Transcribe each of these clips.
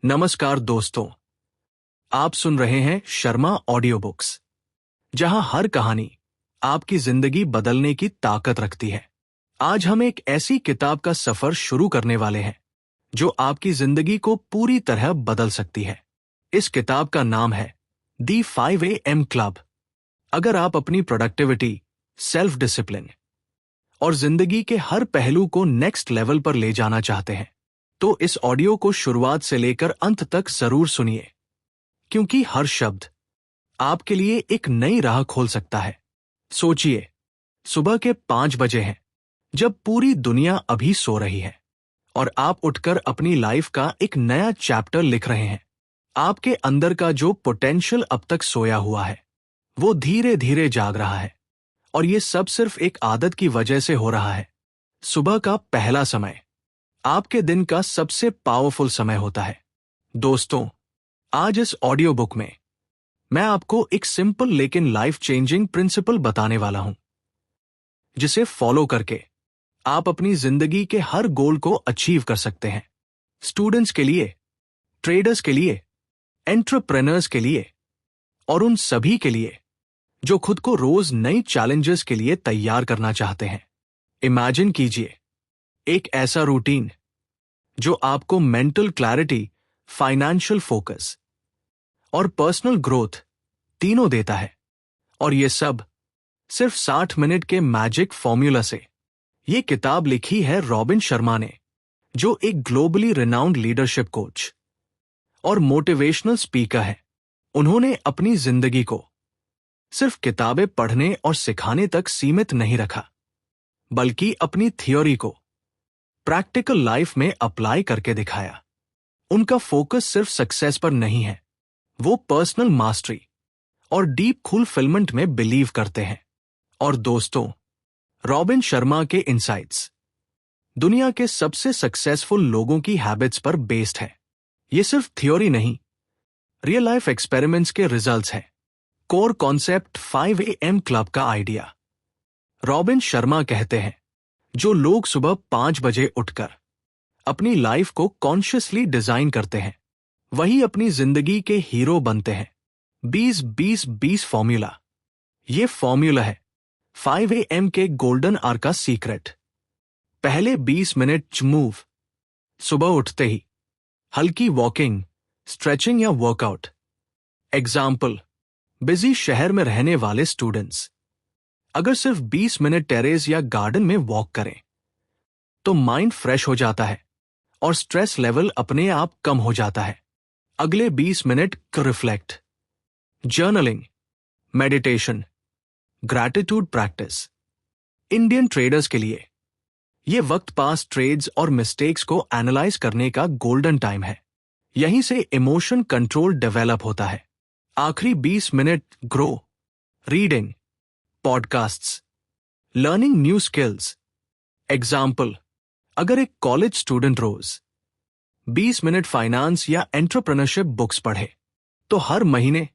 नमस्कार दोस्तों, आप सुन रहे हैं शर्मा ऑडियो बुक्स, जहां हर कहानी आपकी जिंदगी बदलने की ताकत रखती है। आज हम एक ऐसी किताब का सफर शुरू करने वाले हैं जो आपकी जिंदगी को पूरी तरह बदल सकती है। इस किताब का नाम है दी 5 AM क्लब। अगर आप अपनी प्रोडक्टिविटी, सेल्फ डिसिप्लिन और जिंदगी के हर पहलू को नेक्स्ट लेवल पर ले जाना चाहते हैं, तो इस ऑडियो को शुरुआत से लेकर अंत तक जरूर सुनिए, क्योंकि हर शब्द आपके लिए एक नई राह खोल सकता है। सोचिए, सुबह के 5 बजे हैं, जब पूरी दुनिया अभी सो रही है और आप उठकर अपनी लाइफ का एक नया चैप्टर लिख रहे हैं। आपके अंदर का जो पोटेंशियल अब तक सोया हुआ है, वो धीरे धीरे जाग रहा है, और ये सब सिर्फ एक आदत की वजह से हो रहा है। सुबह का पहला समय आपके दिन का सबसे पावरफुल समय होता है। दोस्तों, आज इस ऑडियो बुक में मैं आपको एक सिंपल लेकिन लाइफ चेंजिंग प्रिंसिपल बताने वाला हूं, जिसे फॉलो करके आप अपनी जिंदगी के हर गोल को अचीव कर सकते हैं। स्टूडेंट्स के लिए, ट्रेडर्स के लिए, एंटरप्रेन्योर्स के लिए और उन सभी के लिए जो खुद को रोज नई चैलेंजेस के लिए तैयार करना चाहते हैं। इमेजिन कीजिए एक ऐसा रूटीन जो आपको मेंटल क्लैरिटी, फाइनेंशियल फोकस और पर्सनल ग्रोथ तीनों देता है, और ये सब सिर्फ 60 मिनट के मैजिक फॉर्मूला से। ये किताब लिखी है रॉबिन शर्मा ने, जो एक ग्लोबली रिनाउंड लीडरशिप कोच और मोटिवेशनल स्पीकर है। उन्होंने अपनी जिंदगी को सिर्फ किताबें पढ़ने और सिखाने तक सीमित नहीं रखा, बल्कि अपनी थ्योरी को प्रैक्टिकल लाइफ में अप्लाई करके दिखाया। उनका फोकस सिर्फ सक्सेस पर नहीं है, वो पर्सनल मास्टरी और डीप फुलफिलमेंट में बिलीव करते हैं। और दोस्तों, रॉबिन शर्मा के इनसाइट्स दुनिया के सबसे सक्सेसफुल लोगों की हैबिट्स पर बेस्ड है। ये सिर्फ थ्योरी नहीं, रियल लाइफ एक्सपेरिमेंट्स के रिजल्ट्स हैं। कोर कॉन्सेप्ट 5 AM क्लब का आइडिया। रॉबिन शर्मा कहते हैं, जो लोग सुबह 5 बजे उठकर अपनी लाइफ को कॉन्शियसली डिजाइन करते हैं, वही अपनी जिंदगी के हीरो बनते हैं। 20-20-20 फॉर्मूला। ये फॉर्मूला है 5 AM के गोल्डन आवर का सीक्रेट। पहले 20 मिनट मूव। सुबह उठते ही हल्की वॉकिंग, स्ट्रेचिंग या वर्कआउट। एग्जाम्पल, बिजी शहर में रहने वाले स्टूडेंट्स अगर सिर्फ 20 मिनट टेरेस या गार्डन में वॉक करें, तो माइंड फ्रेश हो जाता है और स्ट्रेस लेवल अपने आप कम हो जाता है। अगले 20 minute reflect, journaling, meditation, gratitude practice. Indian traders के लिए यह वक्त पास ट्रेड्स और मिस्टेक्स को एनालाइज करने का गोल्डन टाइम है। यहीं से इमोशन कंट्रोल डेवलप होता है। आखिरी 20 minute grow, reading, podcasts, learning new skills. Example, अगर एक कॉलेज स्टूडेंट रोज 20 मिनट फाइनेंस या एंटरप्रेन्योरशिप बुक्स पढ़े, तो हर महीने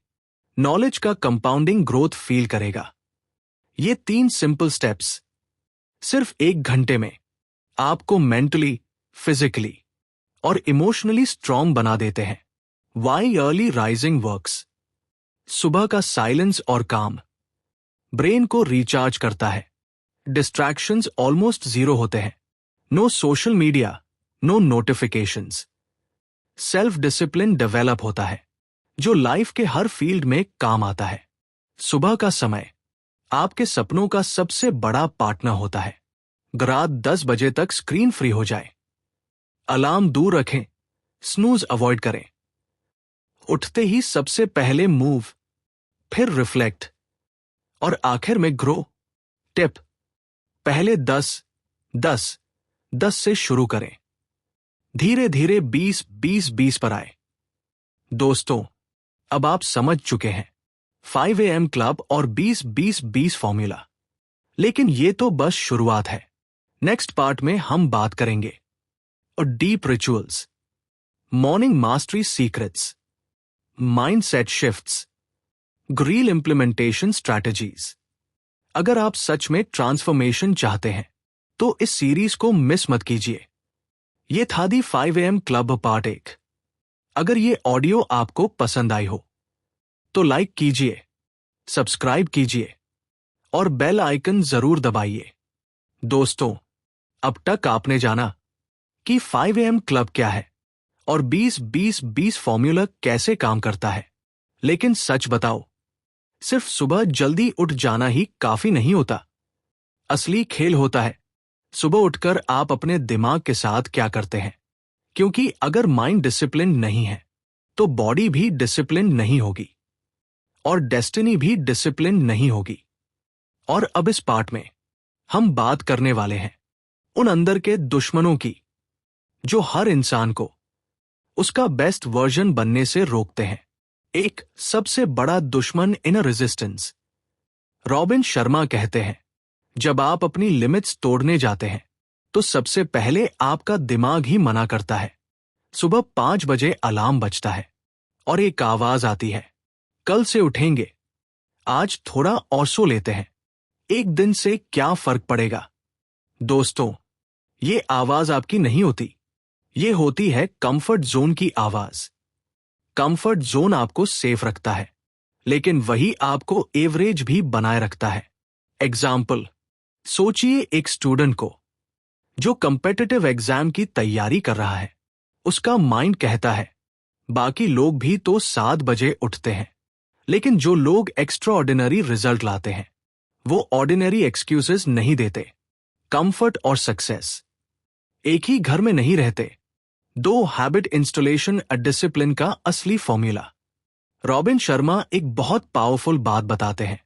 नॉलेज का कंपाउंडिंग ग्रोथ फील करेगा। ये 3 सिंपल स्टेप्स सिर्फ 1 घंटे में आपको मेंटली, फिजिकली और इमोशनली स्ट्रांग बना देते हैं। Why early rising works. सुबह का साइलेंस और काम ब्रेन को रिचार्ज करता है। डिस्ट्रैक्शंस ऑलमोस्ट जीरो होते हैं। No social media, no notifications. Self discipline develop होता है, जो लाइफ के हर फील्ड में काम आता है। सुबह का समय आपके सपनों का सबसे बड़ा पार्टनर होता है। रात 10 बजे तक स्क्रीन फ्री हो जाए। अलार्म दूर रखें, स्नूज अवॉइड करें। उठते ही सबसे पहले मूव, फिर रिफ्लेक्ट और आखिर में ग्रो। टिप, पहले 10-10-10 से शुरू करें, धीरे धीरे 20-20-20 पर आए। दोस्तों, अब आप समझ चुके हैं 5 AM क्लब और 20-20-20 फॉर्मूला। लेकिन ये तो बस शुरुआत है। नेक्स्ट पार्ट में हम बात करेंगे और deep rituals, morning mastery secrets, mindset shifts, grill implementation strategies. अगर आप सच में ट्रांसफॉर्मेशन चाहते हैं, तो इस सीरीज को मिस मत कीजिए। ये था दी 5 AM क्लब पार्ट 1। अगर ये ऑडियो आपको पसंद आई हो तो लाइक कीजिए, सब्सक्राइब कीजिए और बेल आइकन जरूर दबाइए। दोस्तों, अब तक आपने जाना कि 5 AM क्लब क्या है और 20-20-20 फॉर्मूला कैसे काम करता है। लेकिन सच बताओ, सिर्फ सुबह जल्दी उठ जाना ही काफी नहीं होता। असली खेल होता है सुबह उठकर आप अपने दिमाग के साथ क्या करते हैं। क्योंकि अगर माइंड डिसिप्लिन नहीं है तो बॉडी भी डिसिप्लिन नहीं होगी और डेस्टिनी भी डिसिप्लिन नहीं होगी। और अब इस पार्ट में हम बात करने वाले हैं उन अंदर के दुश्मनों की जो हर इंसान को उसका बेस्ट वर्जन बनने से रोकते हैं। एक सबसे बड़ा दुश्मन इनर रेजिस्टेंस। रॉबिन शर्मा कहते हैं, जब आप अपनी लिमिट्स तोड़ने जाते हैं तो सबसे पहले आपका दिमाग ही मना करता है। सुबह 5 बजे अलार्म बजता है और एक आवाज आती है, कल से उठेंगे, आज थोड़ा और सो लेते हैं, एक दिन से क्या फर्क पड़ेगा। दोस्तों, ये आवाज आपकी नहीं होती, ये होती है कंफर्ट जोन की आवाज। कंफर्ट जोन आपको सेफ रखता है, लेकिन वही आपको एवरेज भी बनाए रखता है। एग्जाम्पल, सोचिए एक स्टूडेंट को जो कम्पिटिटिव एग्जाम की तैयारी कर रहा है। उसका माइंड कहता है, बाकी लोग भी तो 7 बजे उठते हैं, लेकिन जो लोग एक्स्ट्रा ऑर्डिनरी रिजल्ट लाते हैं वो ऑर्डिनरी एक्सक्यूजेस नहीं देते। कंफर्ट और सक्सेस एक ही घर में नहीं रहते। 2 हैबिट इंस्टॉलेशन डिसिप्लिन का असली फॉर्मूला। रॉबिन शर्मा एक बहुत पावरफुल बात बताते हैं,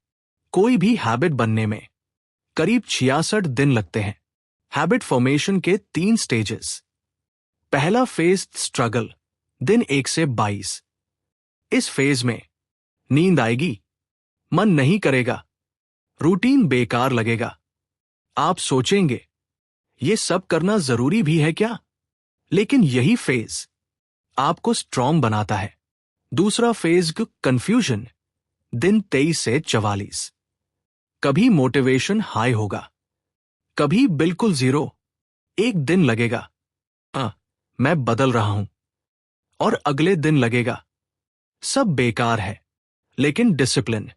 कोई भी हैबिट बनने में करीब 66 दिन लगते हैं। हैबिट फॉर्मेशन के 3 स्टेजेस। पहला फेज स्ट्रगल, दिन 1 से 22। इस फेज में नींद आएगी, मन नहीं करेगा, रूटीन बेकार लगेगा, आप सोचेंगे ये सब करना जरूरी भी है क्या। लेकिन यही फेज आपको स्ट्रॉन्ग बनाता है। दूसरा फेज कंफ्यूजन, दिन 23 से 44। कभी मोटिवेशन हाई होगा, कभी बिल्कुल जीरो। एक दिन लगेगा मैं बदल रहा हूं और अगले दिन लगेगा सब बेकार है। लेकिन डिसिप्लिन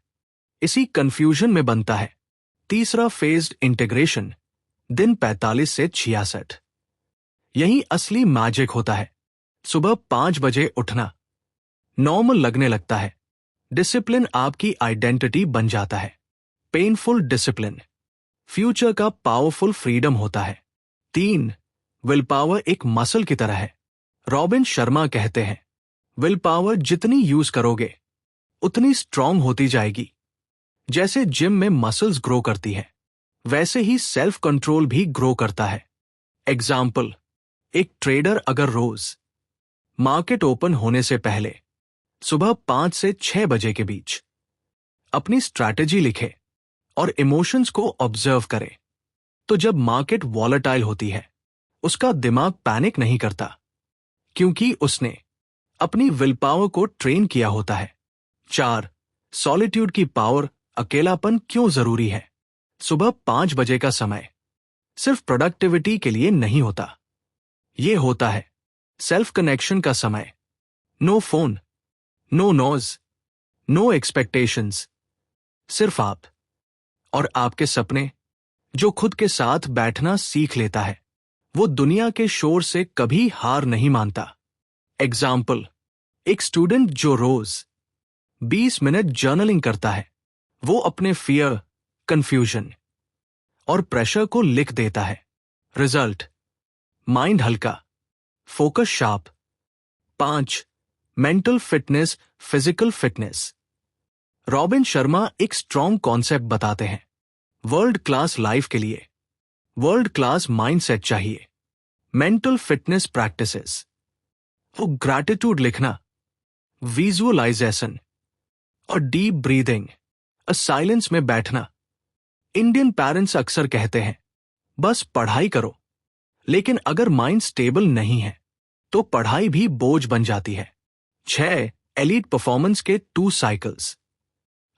इसी कंफ्यूजन में बनता है। तीसरा फेज इंटीग्रेशन, दिन 45 से 66। यही असली मैजिक होता है। सुबह 5 बजे उठना नॉर्मल लगने लगता है। डिसिप्लिन आपकी आइडेंटिटी बन जाता है। पेनफुल डिसिप्लिन फ्यूचर का पावरफुल फ्रीडम होता है। 3, विल पावर एक मसल की तरह है। रॉबिन शर्मा कहते हैं, विल पावर जितनी यूज करोगे उतनी स्ट्रांग होती जाएगी। जैसे जिम में मसल्स ग्रो करती है, वैसे ही सेल्फ कंट्रोल भी ग्रो करता है। एग्जाम्पल, एक ट्रेडर अगर रोज मार्केट ओपन होने से पहले सुबह 5 से 6 बजे के बीच अपनी स्ट्रैटेजी लिखे और इमोशंस को ऑब्जर्व करे, तो जब मार्केट वॉलेटाइल होती है उसका दिमाग पैनिक नहीं करता, क्योंकि उसने अपनी विल पावर को ट्रेन किया होता है। 4, सॉलिट्यूड की पावर। अकेलापन क्यों जरूरी है। सुबह 5 बजे का समय सिर्फ प्रोडक्टिविटी के लिए नहीं होता, ये होता है सेल्फ कनेक्शन का समय। No phone, no noise, no expectations, सिर्फ आप और आपके सपने। जो खुद के साथ बैठना सीख लेता है वो दुनिया के शोर से कभी हार नहीं मानता। एग्जाम्पल, एक स्टूडेंट जो रोज 20 मिनट जर्नलिंग करता है वो अपने फियर, कंफ्यूजन और प्रेशर को लिख देता है। रिजल्ट, माइंड हल्का, focus sharp. 5, mental fitness, physical fitness. Robin Sharma एक स्ट्रॉन्ग कॉन्सेप्ट बताते हैं। वर्ल्ड क्लास लाइफ के लिए वर्ल्ड क्लास माइंडसेट चाहिए। मेंटल फिटनेस प्रैक्टिसेस, वो ग्रैटिट्यूड लिखना, विजुअलाइजेशन और डीप ब्रीदिंग, साइलेंस में बैठना। इंडियन पेरेंट्स अक्सर कहते हैं बस पढ़ाई करो, लेकिन अगर माइंड स्टेबल नहीं है तो पढ़ाई भी बोझ बन जाती है। 6, एलीट परफॉर्मेंस के 2 साइकिल्स।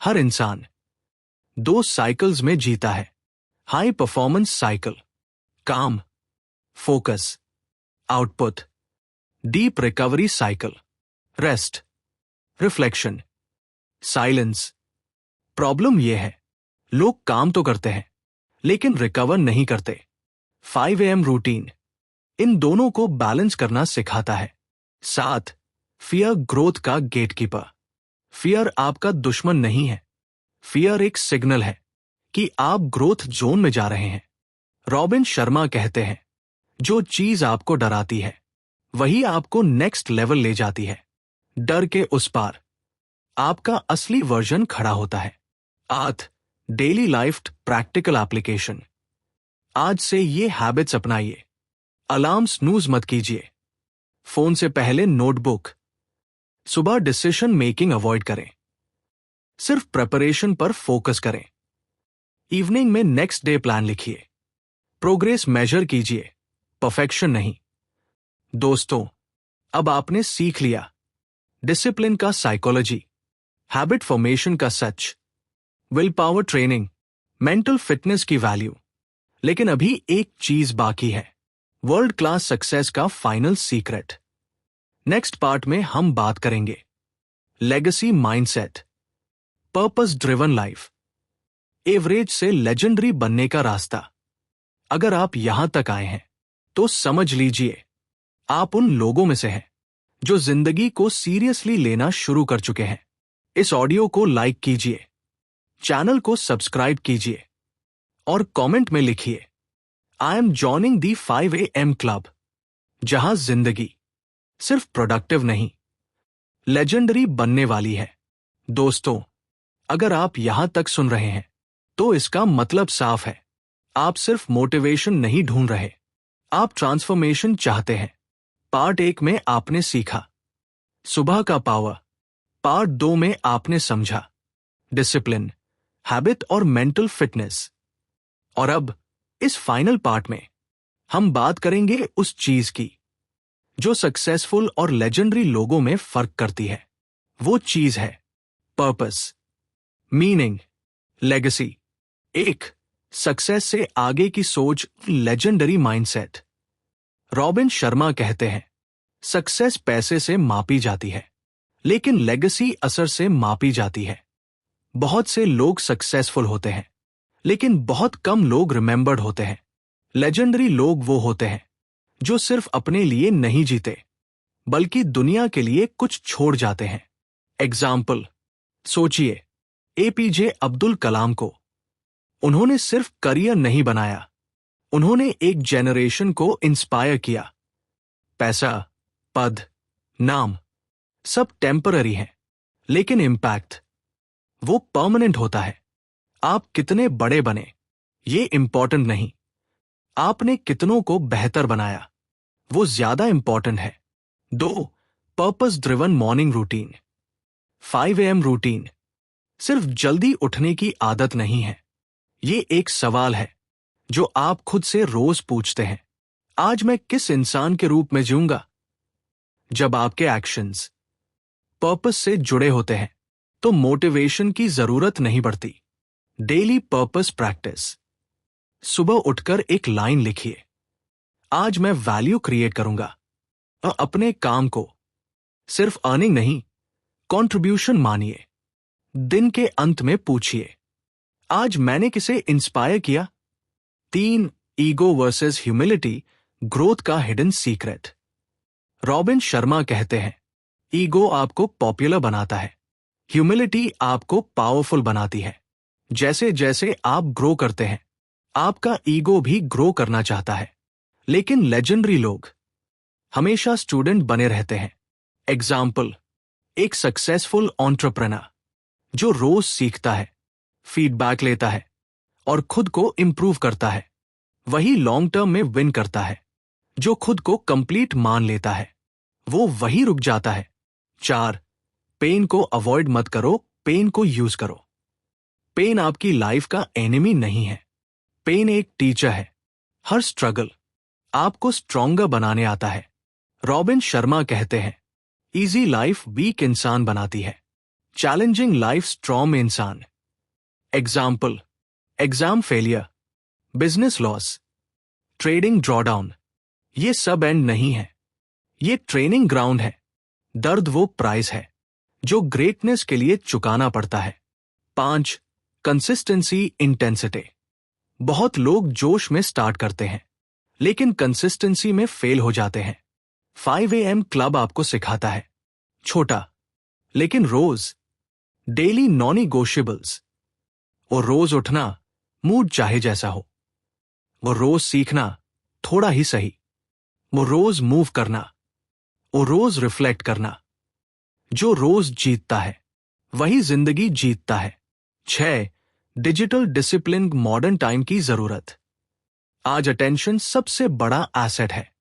हर इंसान 2 साइकिल्स में जीता है। हाई परफॉर्मेंस साइकिल, काम, focus, output. Deep recovery cycle, rest, reflection, silence. Problem यह है, लोग काम तो करते हैं लेकिन रिकवर नहीं करते। 5 AM रूटीन इन दोनों को बैलेंस करना सिखाता है। 7, फियर ग्रोथ का गेटकीपर। फियर आपका दुश्मन नहीं है। फियर एक सिग्नल है कि आप ग्रोथ जोन में जा रहे हैं। रॉबिन शर्मा कहते हैं, जो चीज आपको डराती है वही आपको नेक्स्ट लेवल ले जाती है। डर के उस पार आपका असली वर्जन खड़ा होता है। 8, डेली लाइफ प्रैक्टिकल एप्लीकेशन। आज से ये हैबिट्स अपनाइए। अलार्म स्नूज मत कीजिए। फोन से पहले नोटबुक। सुबह डिसीजन मेकिंग अवॉइड करें। सिर्फ प्रिपरेशन पर फोकस करें। इवनिंग में नेक्स्ट डे प्लान लिखिए। प्रोग्रेस मेजर कीजिए, परफेक्शन नहीं। दोस्तों, अब आपने सीख लिया डिसिप्लिन का साइकोलॉजी, हैबिट फॉर्मेशन का सच, will power training, mental fitness की वैल्यू। लेकिन अभी एक चीज बाकी है, वर्ल्ड क्लास सक्सेस का फाइनल सीक्रेट। नेक्स्ट पार्ट में हम बात करेंगे legacy mindset, purpose driven life, average से लेजेंडरी बनने का रास्ता। अगर आप यहां तक आए हैं तो समझ लीजिए आप उन लोगों में से हैं जो जिंदगी को सीरियसली लेना शुरू कर चुके हैं। इस ऑडियो को लाइक कीजिए, चैनल को सब्सक्राइब कीजिए और कमेंट में लिखिए, I am joining the 5 AM club, जहां जिंदगी सिर्फ प्रोडक्टिव नहीं, लेजेंडरी बनने वाली है। दोस्तों, अगर आप यहां तक सुन रहे हैं तो इसका मतलब साफ है, आप सिर्फ मोटिवेशन नहीं ढूंढ रहे, आप ट्रांसफॉर्मेशन चाहते हैं। पार्ट 1 में आपने सीखा सुबह का पावर। पार्ट 2 में आपने समझा डिसिप्लिन, हैबिट और मेंटल फिटनेस। और अब इस फाइनल पार्ट में हम बात करेंगे उस चीज की जो सक्सेसफुल और लेजेंडरी लोगों में फर्क करती है। वो चीज है पर्पस, मीनिंग, लेगेसी। एक, सक्सेस से आगे की सोच, लेजेंडरी माइंडसेट। रॉबिन शर्मा कहते हैं, सक्सेस पैसे से मापी जाती है लेकिन लेगेसी असर से मापी जाती है। बहुत से लोग सक्सेसफुल होते हैं लेकिन बहुत कम लोग रिमेंबर्ड होते हैं। लेजेंडरी लोग वो होते हैं जो सिर्फ अपने लिए नहीं जीते बल्कि दुनिया के लिए कुछ छोड़ जाते हैं। एग्जाम्पल सोचिए, APJ अब्दुल कलाम को। उन्होंने सिर्फ करियर नहीं बनाया, उन्होंने एक जेनरेशन को इंस्पायर किया। पैसा, पद, नाम सब टेम्पररी हैं, लेकिन इंपैक्ट वो परमानेंट होता है। आप कितने बड़े बने ये इंपॉर्टेंट नहीं, आपने कितनों को बेहतर बनाया वो ज्यादा इंपॉर्टेंट है। 2, purpose driven morning routine. 5 AM routine सिर्फ जल्दी उठने की आदत नहीं है, ये एक सवाल है जो आप खुद से रोज पूछते हैं, आज मैं किस इंसान के रूप में जीऊंगा? जब आपके एक्शंस पर्पस से जुड़े होते हैं तो मोटिवेशन की जरूरत नहीं पड़ती। Daily purpose practice. सुबह उठकर एक लाइन लिखिए, आज मैं वैल्यू क्रिएट करूंगा, और अपने काम को सिर्फ अर्निंग नहीं, कंट्रीब्यूशन मानिए। दिन के अंत में पूछिए, आज मैंने किसे इंस्पायर किया? 3, ईगो वर्सेस ह्यूमिलिटी, ग्रोथ का हिडन सीक्रेट। रॉबिन शर्मा कहते हैं, ईगो आपको पॉपुलर बनाता है, ह्यूमिलिटी आपको पावरफुल बनाती है। जैसे जैसे आप ग्रो करते हैं आपका ईगो भी ग्रो करना चाहता है, लेकिन लेजेंडरी लोग हमेशा स्टूडेंट बने रहते हैं। एग्जाम्पल, एक सक्सेसफुल एंटरप्रेन्योर जो रोज सीखता है, फीडबैक लेता है और खुद को इंप्रूव करता है, वही लॉन्ग टर्म में विन करता है। जो खुद को कंप्लीट मान लेता है वो वही रुक जाता है। 4, पेन को अवॉइड मत करो, पेन को यूज करो। पेन आपकी लाइफ का एनिमी नहीं है, पेन एक टीचर है। हर स्ट्रगल आपको स्ट्रॉन्गर बनाने आता है। रॉबिन शर्मा कहते हैं, इजी लाइफ वीक इंसान बनाती है, चैलेंजिंग लाइफ स्ट्रॉन्ग इंसान। Example, exam failure, business loss, trading drawdown, ये सब एंड नहीं है, ये ट्रेनिंग ग्राउंड है। दर्द वो प्राइस है जो ग्रेटनेस के लिए चुकाना पड़ता है। 5. Consistency intensity. बहुत लोग जोश में स्टार्ट करते हैं लेकिन कंसिस्टेंसी में फेल हो जाते हैं। 5 AM क्लब आपको सिखाता है छोटा लेकिन रोज, डेली नॉन-नेगोशिएबल्स। वो रोज उठना, मूड चाहे जैसा हो। वो रोज सीखना, थोड़ा ही सही। वो रोज मूव करना, वो रोज रिफ्लेक्ट करना। जो रोज जीतता है वही जिंदगी जीतता है। 6. डिजिटल डिसिप्लिन मॉडर्न टाइम की जरूरत। आज अटेंशन सबसे बड़ा एसेट है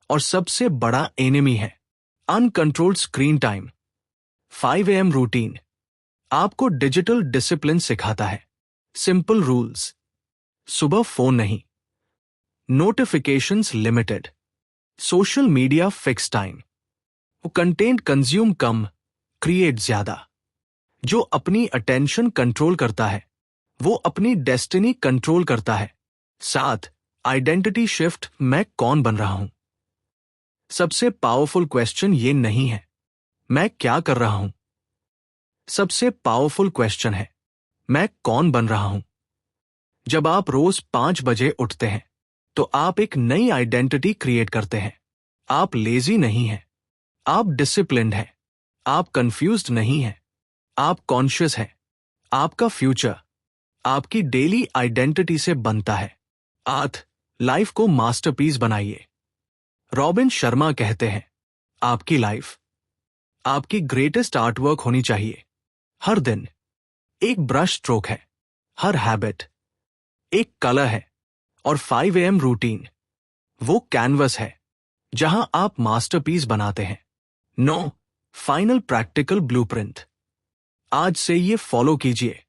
और सबसे बड़ा एनिमी है। Uncontrolled screen time. 5 AM routine आपको डिजिटल डिसिप्लिन सिखाता है। Simple rules. सुबह फोन नहीं, notifications limited, social media fix time, content consume कम, क्रिएट ज्यादा। जो अपनी अटेंशन कंट्रोल करता है वो अपनी डेस्टिनी कंट्रोल करता है। 7. Identity shift. मैं कौन बन रहा हूं? सबसे पावरफुल क्वेश्चन ये नहीं है मैं क्या कर रहा हूं, सबसे पावरफुल क्वेश्चन है मैं कौन बन रहा हूं। जब आप रोज 5 बजे उठते हैं तो आप एक नई आइडेंटिटी क्रिएट करते हैं। आप लेजी नहीं हैं, आप डिसिप्लिन्ड हैं, आप कंफ्यूज्ड नहीं हैं, आप कॉन्शियस हैं। आपका फ्यूचर आपकी डेली आइडेंटिटी से बनता है। 8. लाइफ को मास्टरपीस बनाइए। रॉबिन शर्मा कहते हैं आपकी लाइफ आपकी ग्रेटेस्ट आर्टवर्क होनी चाहिए। हर दिन एक ब्रश स्ट्रोक है, हर हैबिट एक कलर है और 5 AM रूटीन वो कैनवस है जहां आप मास्टरपीस बनाते हैं। 9. Final practical blueprint. आज से ये फॉलो कीजिए।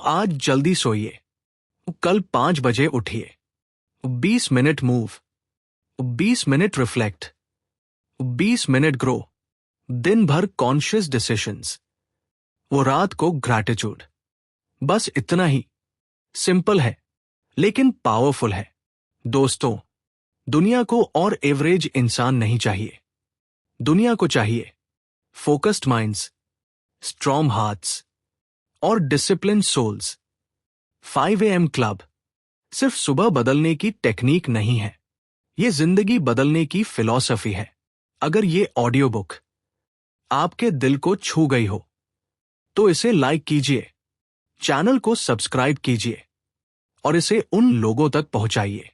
आज जल्दी सोइए, कल 5 बजे उठिए, 20 minute move, 20 minute reflect, 20 minute grow, दिन भर कॉन्शियस डिसीजंस, वो रात को ग्रैटिट्यूड। बस इतना ही। सिंपल है लेकिन पावरफुल है। दोस्तों, दुनिया को और एवरेज इंसान नहीं चाहिए। दुनिया को चाहिए फोकस्ड माइंड्स, स्ट्रॉन्ग हार्ट्स और डिसिप्लिन सोल्स। 5 AM क्लब सिर्फ सुबह बदलने की टेक्निक नहीं है, ये जिंदगी बदलने की फिलॉसफी है। अगर ये ऑडियो बुक आपके दिल को छू गई हो तो इसे लाइक कीजिए, चैनल को सब्सक्राइब कीजिए और इसे उन लोगों तक पहुंचाइए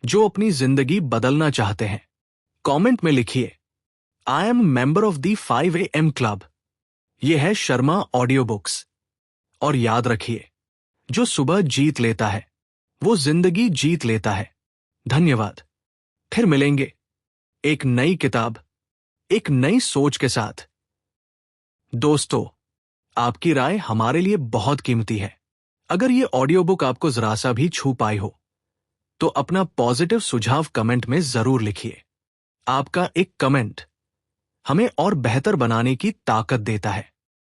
जो अपनी जिंदगी बदलना चाहते हैं। कमेंट में लिखिए I am member of the 5 AM club. यह है शर्मा ऑडियो बुक्स। और याद रखिए, जो सुबह जीत लेता है वो जिंदगी जीत लेता है। धन्यवाद। फिर मिलेंगे एक नई किताब, एक नई सोच के साथ। दोस्तों, आपकी राय हमारे लिए बहुत कीमती है। अगर ये ऑडियो बुक आपको जरा सा भी छू पाई हो तो अपना पॉजिटिव सुझाव कमेंट में जरूर लिखिए। आपका एक कमेंट हमें और बेहतर बनाने की ताकत देता है।